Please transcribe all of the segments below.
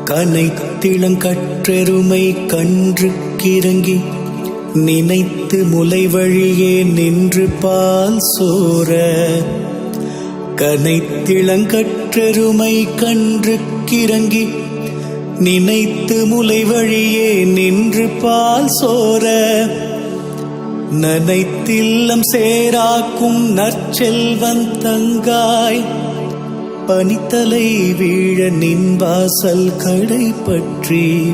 கனைத்திளங்கற்றெருமை கன்றுக்கிறங்கி நினைத்து முலை வழியே நின்று பால் சோர. கனைத்திளங்கற்றெருமை கன்றுக்கிறங்கி நினைத்து முலை வழியே நின்று பால் சோர. நனைத்தில்லம் சேராக்கும் நற்செல்வன் தங்காய் பனித்தலை வீழ நின் வாசல் கடை பற்றி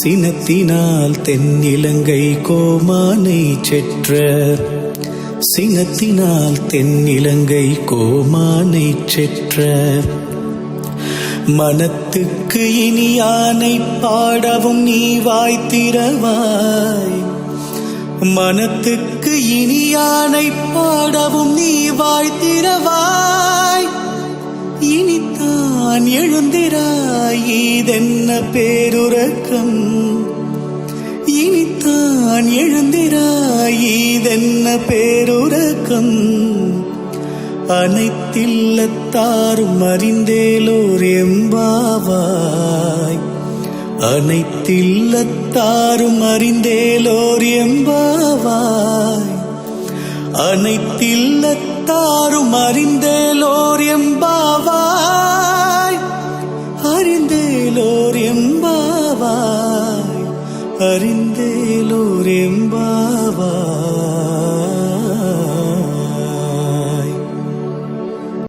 சினத்தினால் தென்னிலங்கை கோமானை செற்ற. சினத்தினால் தென்னிலங்கை கோமானை செற்ற. மனத்துக்கு இனியானை பாடவும் நீ வாய்த்திரவாய். மனத்துக்கு இனியானை பாடவும் நீ வாய்த்திரவாய். இனித்தான் எழுந்திராய் இதென்ன பேருறக்கம். இனித்தான் எழுந்திராய் இதென்ன பேருறக்கம். அனைத்தில்லத்தாரும் அறிந்தேலோர் எம்பாவாய். அனைத்தில்லத்தாரும் அறிந்தேலோர் எம்பாவாய். அனைத்தில்லத்தாரும் அறிந்தேலோர் எம்பாவாய்.